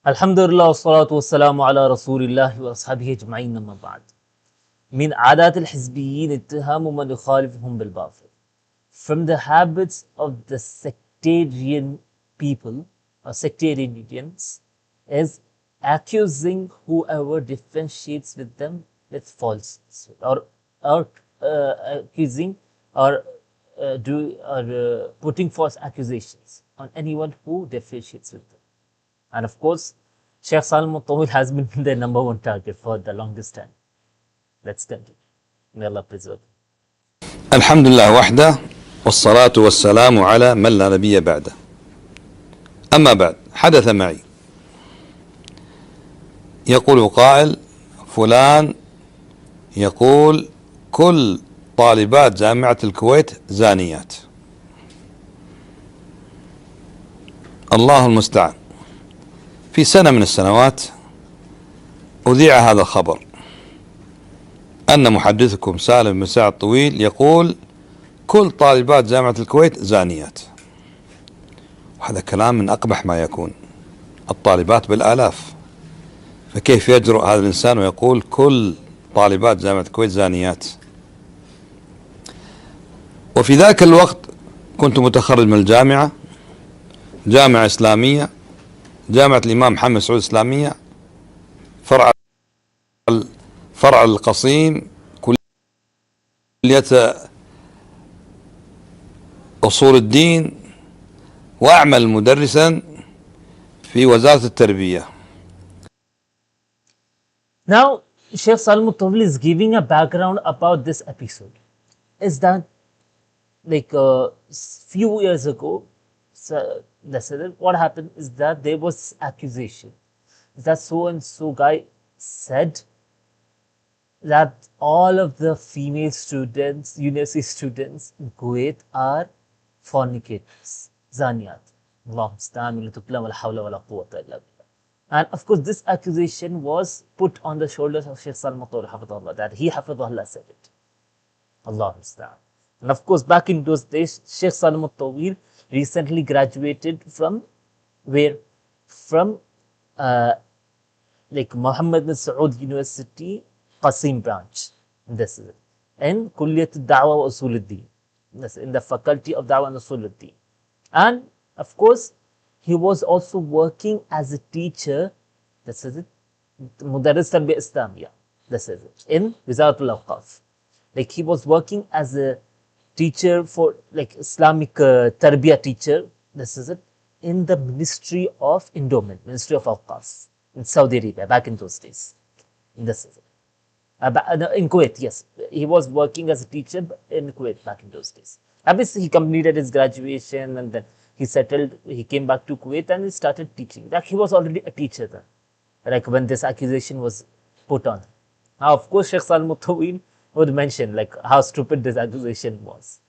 Alhamdulillah wassalatu wassalamu ala rasulillahi wa ashabihi ajma'in amma ba'd. من عادات الحزبيين اتهام من يخالفهم بالباطل. From the habits of the sectarian people or sectarians is accusing whoever differentiates with them with false or accusing or putting false accusations on anyone who differentiates with them. And of course, Sheikh Salem Taweel has been the number one target for the longest time. Let's continue. May Allah preserve. الحمد لله وحده والصلاة والسلام على من لا نبي بعده. أما بعد، حدث معي يقول قائل فلان يقول كل طالبات جامعة الكويت زانيات. الله المستعان. في سنة من السنوات أذيع هذا الخبر أن محدثكم سالم بن سعد طويل يقول كل طالبات جامعة الكويت زانيات. وهذا كلام من أقبح ما يكون، الطالبات بالآلاف، فكيف يجرؤ هذا الإنسان ويقول كل طالبات جامعة الكويت زانيات؟ وفي ذاك الوقت كنت متخرج من الجامعة، جامعة إسلامية، جامعة الإمام محمد سعود الإسلامية، فرع القصيم، كلية أصول الدين، وأعمل مدرسا في وزارة التربية. Now, Sheikh Salem Taweel is giving a background about this episode. Is that like few years ago, what happened is that there was accusation that so and so guy said that all of the female students, university students in Kuwait are fornicators, zaniyat. And of course, this accusation was put on the shoulders of Sheikh Salem Taweel, that he Hafidhullah said it. Allah Musta'an. And of course, back in those days, Sheikh Salem Taweel recently graduated from where? From like Muhammad bin Saud University, Qasim branch. This is it. In Kulliyat al-Da'wa wa Usul al-Din. In the faculty of Da'wa and Usul al-Din. And of course, he was also working as a teacher. This is it. Mudarris Tarbiyah Islamiyya. This is it. In Wizaratul Awqaf. Like he was working as a teacher for like Islamic Tarbiyah teacher. This is it. In the Ministry of Endowment, Ministry of Awqaf in Saudi Arabia back in those days. This is it. In Kuwait, yes. He was working as a teacher in Kuwait back in those days. Obviously, he completed his graduation and then he settled, he came back to Kuwait and he started teaching. Like he was already a teacher then, like when this accusation was put on. Now, of course, Sheikh Salem Taweel would mention like how stupid this accusation was.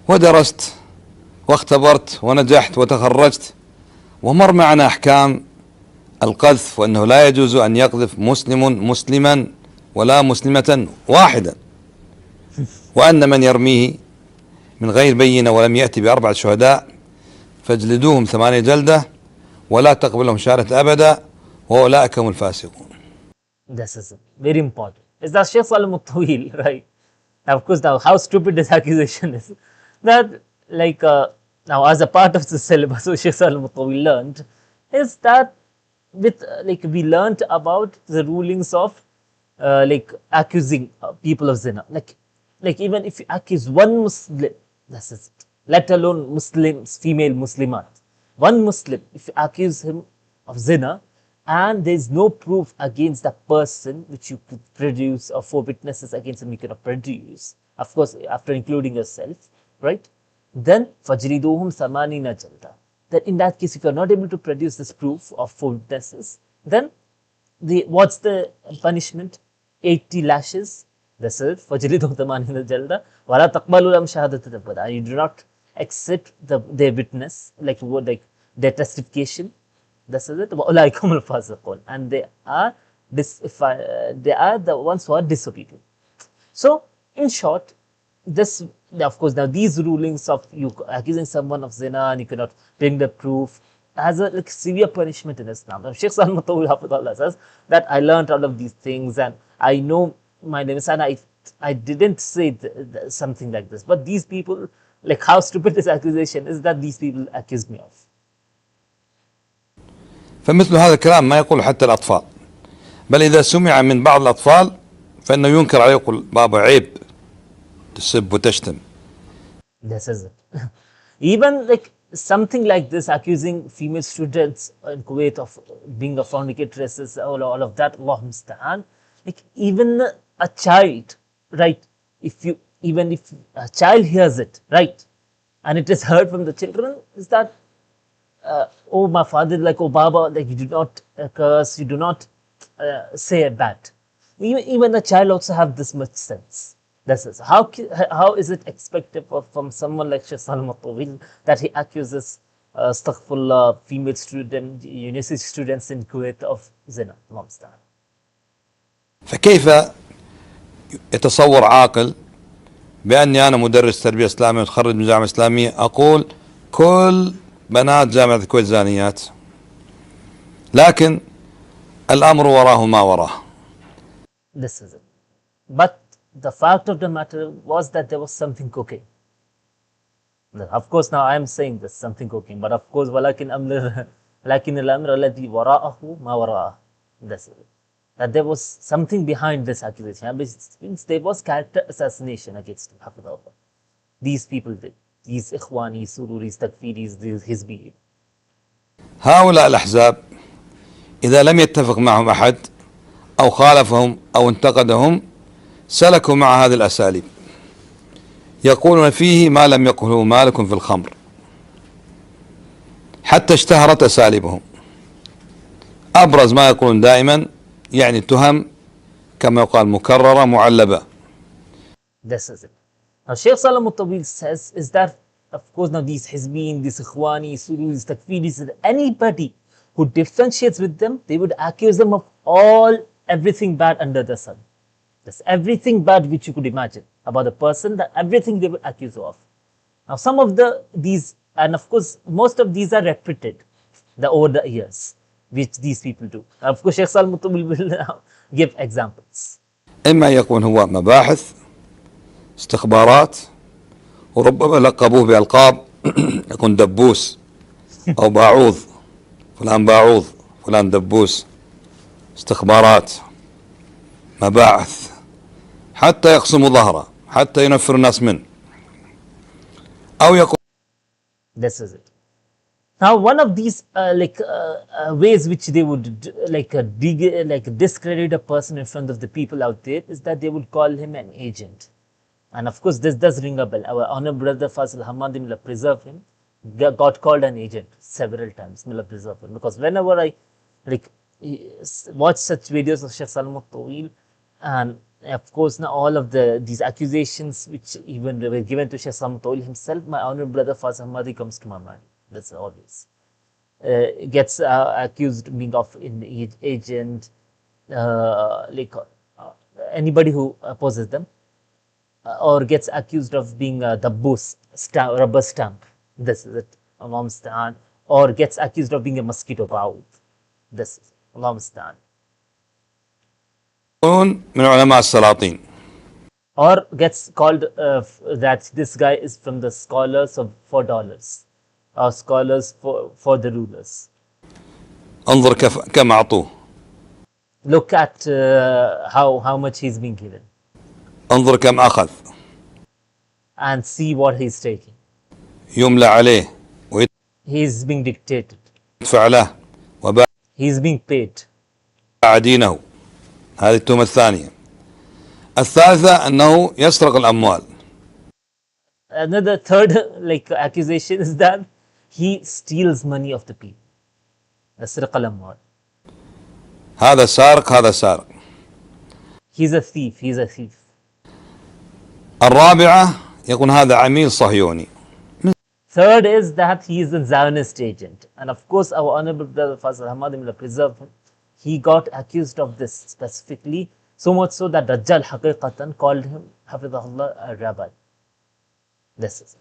ودرست واختبرت ونجحت وتخرجت، ومر معنا أحكام القذف، وأنه لا يجوز أن يقذف مسلم مسلما ولا مسلمة واحدا، وأن من يرميه من غير بينة ولم يأتي بأربعة شهداء فاجلدوهم 8 جلدة ولا تقبلهم شهادة أبدا وأولئك هم الفاسقون. This is very important. Is that Sheikh Salem Taweel, right? Now, of course, now how stupid this accusation is. That like now as a part of the syllabus, so Sheikh Salem Taweel learned is that with like we learned about the rulings of like accusing people of zina. Like even if you accuse one Muslim, that's it. Let alone Muslims, female Muslimat. One Muslim, if you accuse him of zina, and there is no proof against the person which you could produce, or 4 witnesses against him you cannot produce, of course, after including yourself, right? Then fajriduhum samanina jalda. Then in that case, if you are not able to produce this proof of 4 witnesses, then what's the punishment? 80 lashes. That's it. فَجْلِدُهُمْ ثَمَانِينَ جَلْدًا وَلَا تَقْبَلُوا لَهُمْ شَهَادَةً أَبَدًا. You do not accept their witness, like their testification. That's it. وَأُولَٰئِكَ هُمُ الْفَاسِقُونَ. And they are the ones who are disobedient. So, in short, this, of course, now these rulings of you accusing someone of zina and you cannot bring the proof, has a like severe punishment in Islam. Now, Sheikh Salman Taweel says that I learned all of these things and I know my name is, and I didn't say something like this. But these people, like how stupid this accusation is that these people accused me of. فمثل هذا الكلام ما يقول حتى الأطفال، بل إذا سمع من بعض الأطفال فإنه ينكر عليه، يقول بابا عيب تسب وتشتم. This is it. Even like something like this, accusing female students in Kuwait of being a fornicatress, all of that, Allah musta'an. Like even a child, right? Even if a child hears it, right, and it is heard from the children, is that oh my father, like oh Baba, like you do not curse, you do not say bad. Even a child also have this much sense. This is how is it expected from someone like Sheikh Salman Taweel that he accuses astaghfirullah female student university students in Kuwait of zina. فكيف يتصور عاقل بأني أنا مدرس تربية إسلامية متخرج من جامعة إسلامية أقول كل بنات جامعة الكويت زانيات، لكن الأمر وراه ما وراه. This is it. But the fact of the matter was that there was something cooking. Of course, now I am saying this something cooking, but of course, ولكن أمر لكن الأمر الذي وراءه ما وراءه. This is it. That there was something behind this accusation, which means there was character assassination against him. These people did. These Ikhwani, Sururis, Takfiris, these Hizbi. هؤلاء الأحزاب إذا لم يتفق معهم أحد أو خالفهم أو انتقدهم سلكوا مع هذه الأساليب، يقولون فيه ما لم يقله مالك في الخمر، حتى اشتهرت أساليبهم. أبرز ما يقولون دائما يعني تهم كما يقال مكررة معلبة. This is it. Now Sheikh Salman Taweel says is that of course now these Hizbeen, these Ikhwani, Sururis, Takfiris, anybody who differentiates with them, they would accuse them of everything bad under the sun. That's everything bad which you could imagine about the person, that everything they would accuse you of. Now some of these, and of course most of these are repeated over the years, which these people do. Of course Sheikh Salman Taweel will now give examples. إما يكون هو مباحث استخبارات، وربما لقبوه بألقاب يكون دبوس أو باعوض، فلان باعوض، فلان دبوس، استخبارات، مباعث، حتى يقسموا ظهره، حتى ينفر الناس منه، أو يقول. This is it. Now, one of these ways which they would discredit a person in front of the people out there is that they would call him an agent. And of course, this does ring a bell. Our honored brother Fasil Hamadi, may Allah preserve him, got called an agent several times. May Allah preserve him. Because whenever I watch such videos of Sheikh Salman Taweel, and of course now all of these accusations which even were given to Sheikh Salman Taweel himself, my honored brother Fasil Hamadi comes to my mind. That's always. Gets accused being of an agent, anybody who opposes them, or gets accused of being the boss, rubber stamp. This is it, Allah musta'an. Or gets accused of being a mosquito bow. This is Allah musta'an. من علماء السلاطين. Or gets called that this guy is from the scholars of $4, or scholars for the rulers. انظر كم أعطوه. Look at how much he's being given. انظر كم أخذ. And see what he's taking. يملى عليه. He's being dictated. يدفع له. He's being paid. دينه. هذه التهمة الثانية. الثالثة أنه يسرق الأموال. Another third accusation is that he steals money of the people. يسرق الأموال. هذا سارق، هذا سارق. He's a thief. He's a thief. الرابعة يقول هذا عميل صهيوني. Third is that he is a Zionist agent. And of course, our honorable brother Faisal Hamadi, may Allah preserve him, he got accused of this specifically, so much so that Dajjal Haqiqatan called him, Hafidahullah, a rabbi. This is it.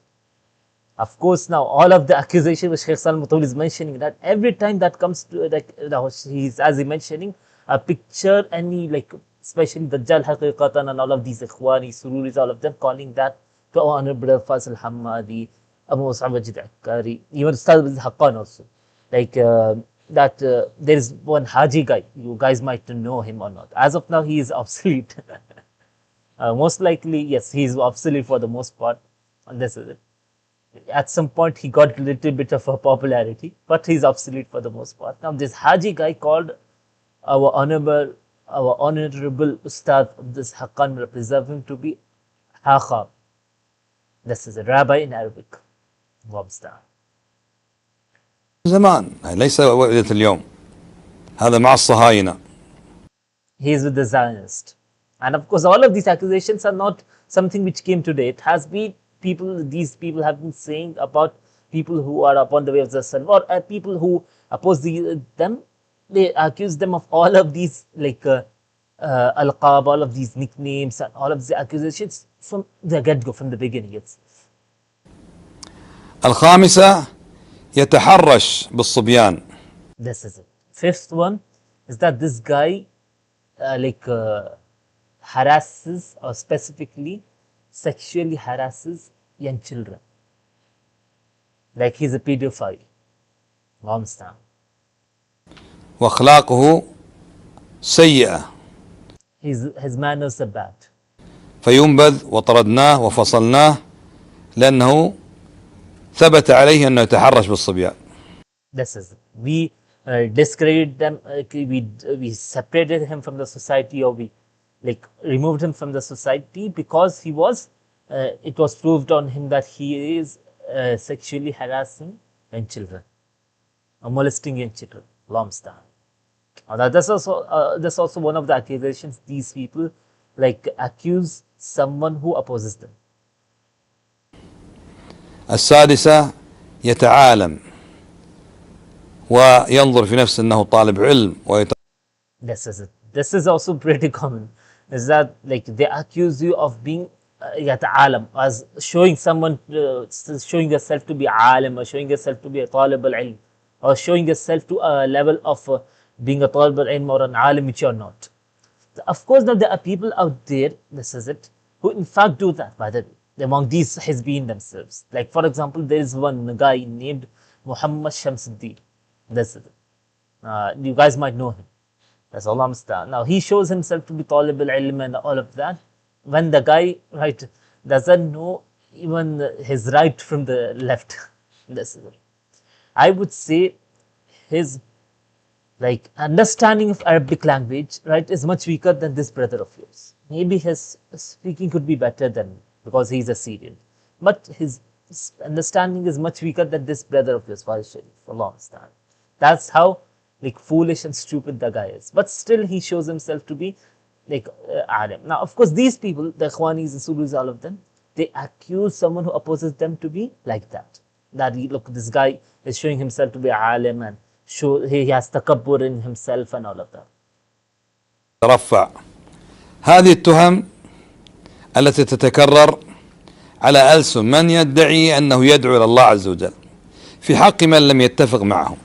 Of course, now all of the accusation which Sheikh Salem Mutawil is mentioning, that every time that comes to like he's as he mentioning a picture, any like especially the Dajjal Haqiqatan and all of these Ikhwani, Sururis, all of them calling that to our honorable Faris al-Hammadi, Abu Mus'ab al-Akkari, even Ustad al-Haqqan also. Like that there is one Haji guy, you guys might know him or not. As of now, he is obsolete. Most likely, yes, he is obsolete for the most part. And this is it. At some point, he got a little bit of a popularity, but he's obsolete for the most part. Now, this Haji guy called our honorable Ustad of this Haqqan, will preserve him to be Haqa. This is a rabbi in Arabic. Wabstar. زمان ليس وقت اليوم هذا مع الصهاينة. He is with the Zionist. And of course, all of these accusations are not something which came today. It has been these people have been saying about people who are upon the way of the Salaf, or people who oppose them. They accuse them of all of these like alqab, all of these nicknames, and all of the accusations from the get-go, from the beginning itself. الخامسة يتحرش بالصبيان. This is it. Fifth one is that this guy harasses, or specifically sexually harasses young children. Like he's a pedophile. Understand? وأخلاقه سيئة. His manners are bad. فينبذ وطردناه وفصلناه لأنه ثبت عليه أنه يتحرش بالصبيان. This is it. We discredited them. We separated him from the society, or we removed him from the society because he was. It was proved on him that he is sexually harassing young children, or molesting young children. Lomstan. That's also one of the accusations these people accuse someone who opposes them. السادسة يتعالم وينظر في نفسه أنه طالب علم This is it. This is also pretty common. Is that they accuse you of being يتعالم, as showing someone, showing yourself to be alim, or showing yourself to be a talib al-ilm, or showing yourself to a level of being a talib al-ilm or an alim which you are not. Of course, now there are people out there, this is it, who in fact do that, by the way, among these Hizbeen themselves. Like for example, there is one guy named Muhammad Shamsuddin. This is it. You guys might know him. That's Allah Musta'an. Now he shows himself to be Talib al-Ilm and all of that, when the guy doesn't know even his right from the left. This is it. I would say his understanding of Arabic language is much weaker than this brother of yours. Maybe his speaking could be better than, because he's a Syrian, but his understanding is much weaker than this brother of yours, Faris Sharif. Allah understand. That's how foolish and stupid the guy is. But still he shows himself to be alim. Now of course these people, the Ikhwanis, the Sulus, all of them, they accuse someone who opposes them to be like that. That look, this guy is showing himself to be alim, and he has takabbur in himself and all of that. ترفع. هذه التهم التي تتكرر على ألسن من يدعي أنه يدعو إلى الله عز وجل في حق من لم يتفق معهم.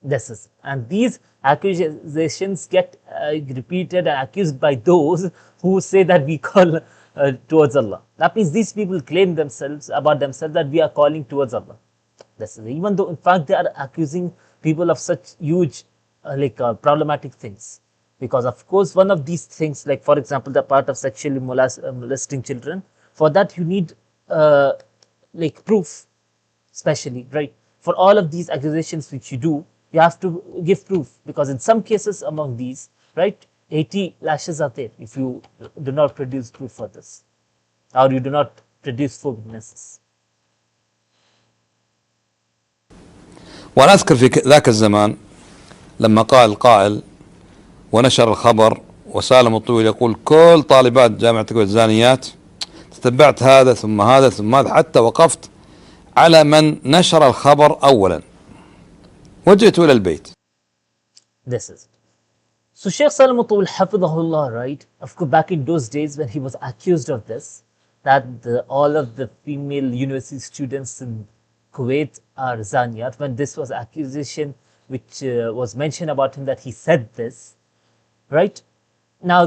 This is, and these accusations get repeated and accused by those who say that we call towards Allah. That means these people claim about themselves that we are calling towards Allah. This is, even though in fact they are accusing people of such huge problematic things. Because of course one of these things, like for example the part of sexually molesting children, for that you need proof, especially for all of these accusations which you do, you have to give proof, because in some cases among these 80 lashes are there if you do not produce proof for this, or you do not produce full witnesses. وأنا أذكر في ذاك الزمان لما قال القائل ونشر الخبر وسالم الطويل يقول كل طالبات جامعة الكويت زانيات، تتبعت هذا ثم هذا ثم هذا حتى وقفت على من نشر الخبر أولا وجئت إلى البيت. This is it. So Sheikh Salem Taweel Hafidhahullah, of course back in those days when he was accused of this, that all of the female university students in Kuwait are Zaniyat, when this was accusation which was mentioned about him, that he said this, right? Now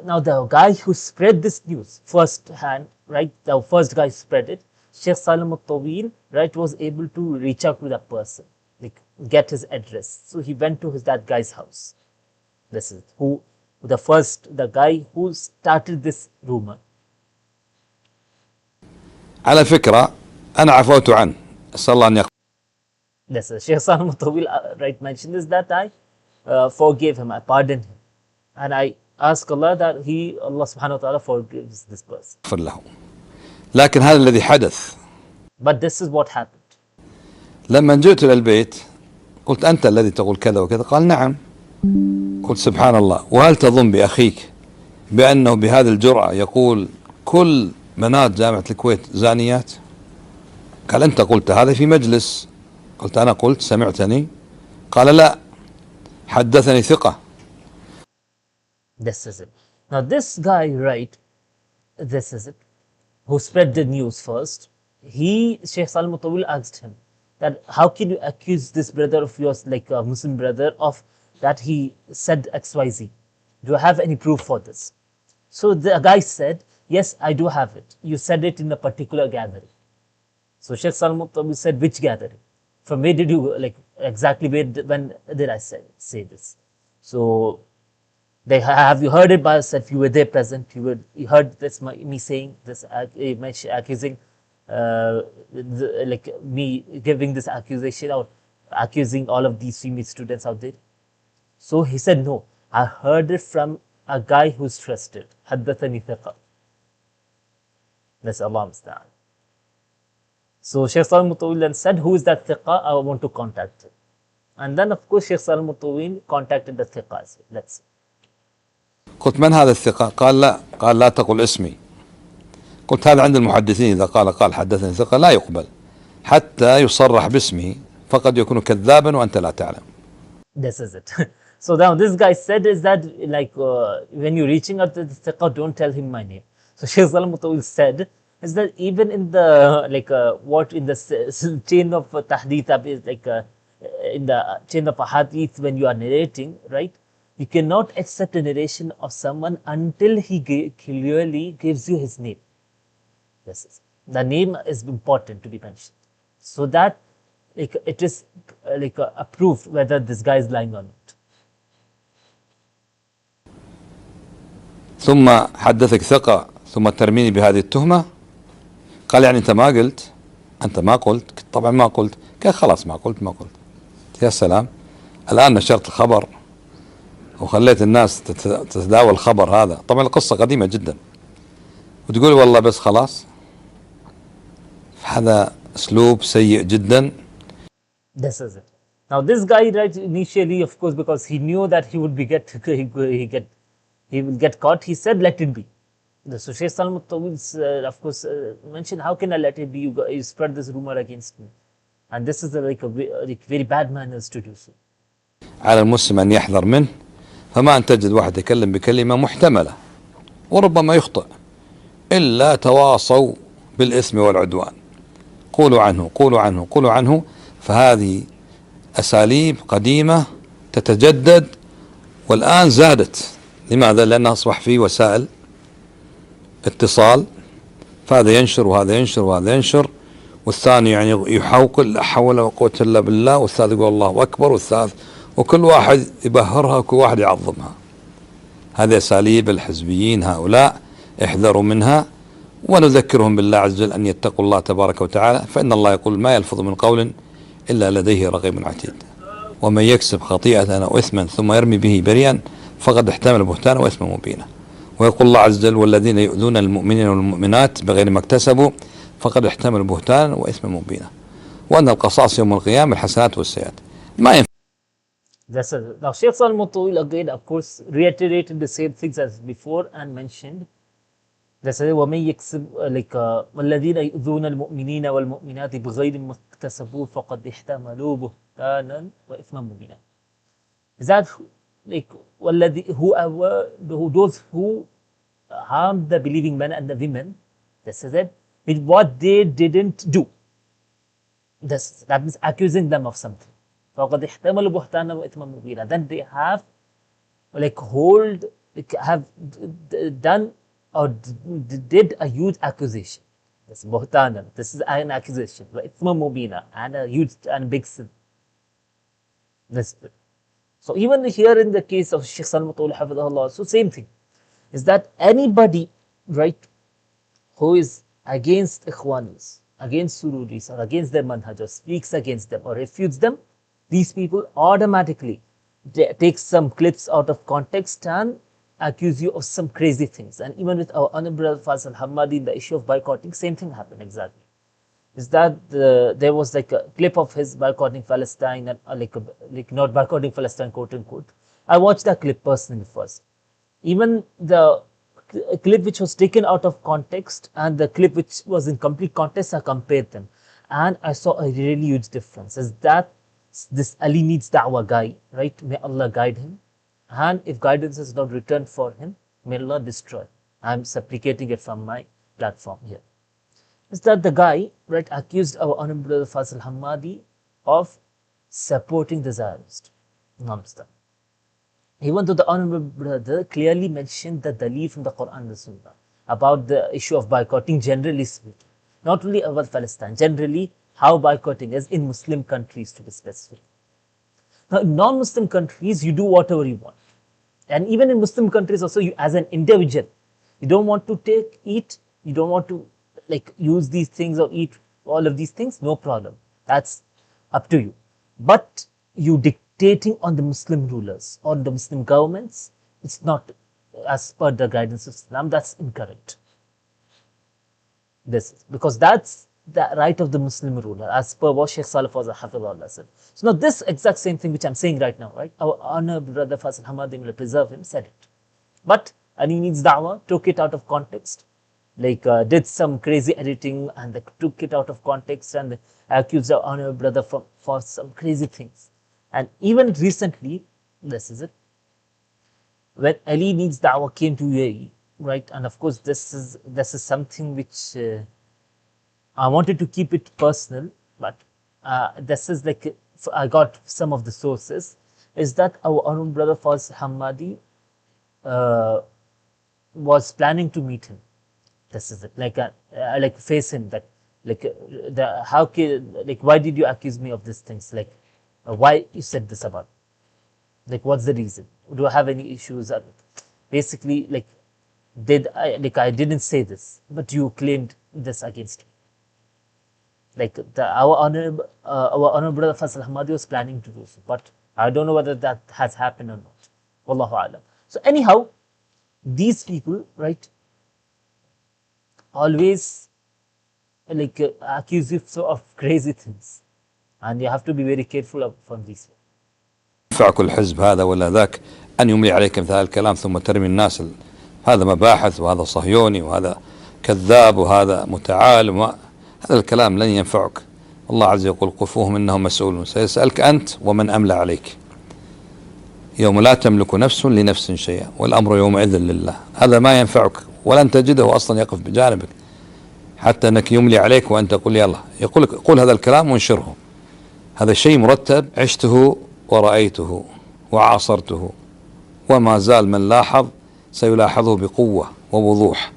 now the guy who spread this news first hand, right? The first guy spread it, Sheikh Salem al-Taweel, right, was able to reach out to that person, like get his address. So he went to that guy's house. This is the guy who started this rumor. على فكرة أنا عفوت عنه أسأل الله أن يغفر. This is Sheikh Salem al-Taweel, right, mentioned this, that I forgave him, I pardoned him, and I ask Allah that Allah subhanahu wa ta'ala forgives this person. له. لكن هذا الذي حدث. But this is what happened. لما جئت إلى البيت قلت أنت الذي تقول كذا وكذا، قال نعم. قلت سبحان الله، وهل تظن بأخيك بأنه بهذه الجرأة يقول كل بنات جامعة الكويت زانيات؟ قال أنت قلت هذا في مجلس. قلت أنا قلت، سمعتني؟ قال لا، حدثني ثقة. This is it. Now this guy, right, this is it, who spread the news first, Sheikh Salem al-Taweel asked him that how can you accuse this brother of yours, like a Muslim brother, of that he said XYZ? Do you have any proof for this? So the guy said, yes, I do have it. You said it in a particular gathering. So Sheikh Salem al-Taweel said, which gathering? From where did you, like, exactly when did I say this? So have you heard it by yourself? You were there present. You heard this, me saying this, accusing, like me giving this accusation or accusing all of these female students out there. So he said, no, I heard it from a guy who's trusted. حدثني ثقة. That's Allah musta'an. So Sheikh Salem al-Taweel then said, who is that thiqa? I want to contact him. And then of course Sheikh Salem al-Taweel contacted the thiqa as well. Let's see. قلت من هذا الثقة؟ قال لا، قال لا تقل اسمي. قلت هذا عند المحدثين إذا قال حدثني ثقة لا يقبل حتى يصرح باسمه، فقد يكون كذابا وأنت لا تعلم. This is it. So now this guy said is that, like, when you're reaching out to the thiqa, don't tell him my name. So Sheikh Salem al-Taweel said is that even in the in the chain of tahdith, like in the chain of hadith, when you are narrating, right, you cannot accept a narration of someone until he clearly gives you his name. This is the name is important to be mentioned, so that like it is approved whether this guy is lying or not. ثم حدثك ثقة ثم ترميني بهذه التهمة. قال يعني أنت ما قلت؟ أنت ما قلت؟ طبعا ما قلت. قال خلاص ما قلت. يا سلام، الآن نشرت الخبر وخليت الناس تتداول الخبر هذا. طبعا القصة قديمة جدا وتقول والله بس خلاص. هذا أسلوب سيء جدا. This is it. Now this guy, right, initially, of course, because he knew that he would be he will get caught, he said, let it be. So Sheikh Salem al-Taweel, of course, mentioned, how can I let it be? You spread this rumor against me. And this is like very bad manners to do so. على المسلم أن يحذر منه، فما أن تجد واحد يتكلم بكلمة محتملة وربما يخطئ، إلا تواصوا بالإثم والعدوان. قولوا عنه. فهذه أساليب قديمة تتجدد والآن زادت. لماذا؟ لأنها أصبح في وسائل اتصال، فهذا ينشر وهذا ينشر والثاني يعني يحوقل لا حول ولا قوة إلا بالله، والثالث يقول الله أكبر، والثالث، وكل واحد يبهرها وكل واحد يعظمها. هذه أساليب الحزبيين هؤلاء، احذروا منها ونذكرهم بالله عز وجل أن يتقوا الله تبارك وتعالى، فإن الله يقول ما يلفظ من قول إلا لديه رقيب عتيد. ومن يكسب خطيئة أو إثما ثم يرمي به بريئا فقد احتمل بهتانا وإثما مبينا. ويقول الله عز وجل والذين يؤذون المؤمنين والمؤمنات بغير ما اكتسبوا فقد احتملوا بهتانا وإثما مبينا. وأن القصاص يوم القيامة الحسنات والسيئات. ما ينفع. That's it. Now Sheikh Salem al-Taweel again, of course, reiterated the same things as before and mentioned. That's it. وَمَنْ يَكْسِبْ وَالَّذِينَ يُؤْذُونَ الْمُؤْمِنِينَ وَالْمُؤْمِنَاتِ بِغَيْرِ مَا اكْتَسَبُوا فَقَدْ احْتَمَلُوا بُهْتَانًا وَإِثْمًا مُبِينًا. Is that like those who harm the believing men and the women This is it. With what they didn't do. That means accusing them of something. فَقَدْ احْتَمَلُوا بُهْتَانًا وَإِثْمًا مُبِينًا. Then they have done or did a huge accusation. This buhtanan. This is an accusation. وَإِثْمًا مُبِينًا. And a huge and big sin. This. So even here in the case of Sheikh Salem Hafidhahullah, so same thing. Is that anybody, right, who is against Ikhwanis, against Sururis, or against their manhaj, or speaks against them, or refutes them, these people automatically take some clips out of context and accuse you of some crazy things. And even with our honorable brother Faris al-Hammadi in the issue of boycotting, same thing happened exactly. Is that there was like a clip of his boycotting Palestine, and like not boycotting Palestine, quote unquote. I watched that clip personally first. Even the clip which was taken out of context and the clip which was in complete context, I compared them, and I saw a really huge difference. Is that this Ali needs da'wah guy, right? May Allah guide him, and if guidance is not returned for him, may Allah destroy. I'm supplicating it from my platform here. Is that the guy, right, accused our honorable brother Faris al-Hammadi of supporting the Zionist. Namaste. Even though the honorable brother clearly mentioned the dalil from the Quran and the Sunnah about the issue of boycotting, generally speaking, not only about Palestine, generally how boycotting is in Muslim countries, to be specific. Now, in non-Muslim countries, you do whatever you want. And even in Muslim countries also, you as an individual, you don't want to eat, you don't want to use these things or eat all of these things, no problem. That's up to you. But you dictating on the Muslim rulers or the Muslim governments, it's not as per the guidance of Islam. That's incorrect. This is because that's the right of the Muslim ruler, as per what Sheikh Salih Hafidhahullah said. So now this exact same thing which I'm saying right now, right? Our honorable brother Faris al-Hammadi, may preserve him, said it. But Ali needs da'wah, took it out of context, did some crazy editing and took it out of context and accused our honorable brother for some crazy things. And even recently, this is it, when Ali needs da'wah came to UAE, right? And of course, this is something which I wanted to keep it personal, but this is I got some of the sources, is that our honorable brother Faris Hammadi was planning to meet him. This is it, face him, that why did you accuse me of these things? Why you said this about? What's the reason? Do I have any issues? Basically, I didn't say this, but you claimed this against me. Our honorable brother Faris al-Hammadi was planning to do so, but I don't know whether that has happened or not. Wallahu a'lam. So anyhow, these people, right, always accuse you of crazy things, and you have to be very careful from these. ينفع كل حزب هذا ولا ذاك أن يملي عليك مثل هذا الكلام ثم ترمي الناس هذا مباحث وهذا صهيوني وهذا كذاب وهذا متعال هذا الكلام لن ينفعك. الله عز وجل يقول قفوهم إنهم مسؤولون سيسألك أنت ومن أملى عليك يوم لا تملك نفس لنفس شيئا والأمر يومئذ لله. هذا ما ينفعك ولن تجده أصلا يقف بجانبك حتى أنك يملي عليك وأنت تقول يلا يقول قل هذا الكلام وانشره. هذا شيء مرتب عشته ورأيته وعاصرته وما زال من لاحظ سيلاحظه بقوة ووضوح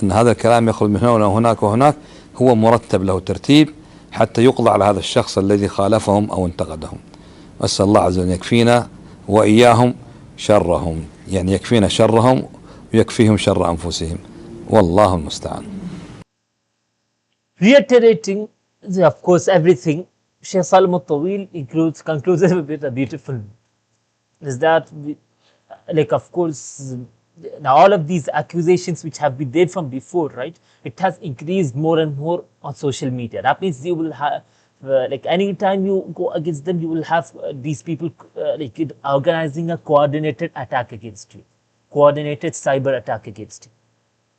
أن هذا الكلام يخرج من هنا وهناك وهناك هو مرتب له ترتيب حتى يقضى على هذا الشخص الذي خالفهم أو انتقدهم. وأسأل الله عز وجل يكفينا وإياهم شرهم، يعني يكفينا شرهم ويكفيهم شر أنفسهم والله المستعان. Reiterating, of course, everything, Sheikh Salem Taweel concludes it with a beautiful, is that of course, now all of these accusations which have been there from before, right, it has increased more and more on social media. That means you will have any time you go against them, you will have these people organizing a coordinated attack against you, coordinated cyber attack against you.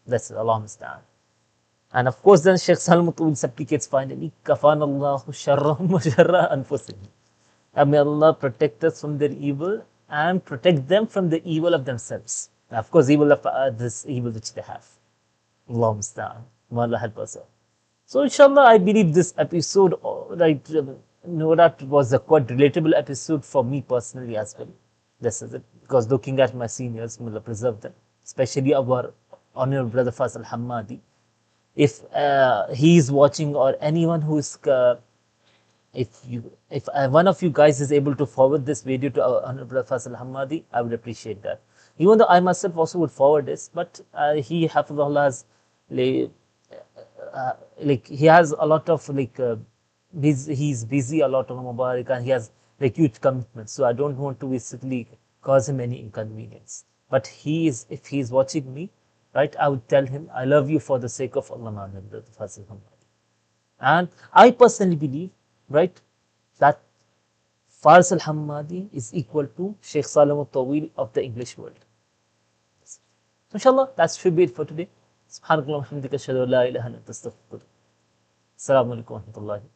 That's Allah Musta'an. And of course, then Sheikh Salem Taweel supplicates finally, Kafan Allahu sharrahum wa sharra anfusihim. May Allah protect us from their evil and protect them from the evil of themselves. And of course, evil of this evil which they have. Allah Musta'an. May Allah help us all. So inshallah, I believe this episode, that was a quite relatable episode for me personally as well. This is it. Because looking at my seniors, may Allah preserve them, especially our honorable brother Faisal Hammadi. If he is watching, or anyone who is, if one of you guys is able to forward this video to our honorable brother Faisal Hammadi, I would appreciate that. Even though I myself also would forward this, but he, Hafizahullah, has like, he has a lot of he's busy a lot on Mubarak, and he has like huge commitments. So I don't want to basically cause him any inconvenience. But if he is watching me, right, I would tell him, I love you for the sake of Allah, my brother Faisal Hammadi. And I personally believe, right, that Faris al Hammadi is equal to Sheikh Salem al Taweel of the English world. So inshallah, that should be it for today. Subhanakallah wa hamdika, ashhadu an la ilaha illa anta, astaghfiruka. Assalamu alaikum wa rahmatullahi.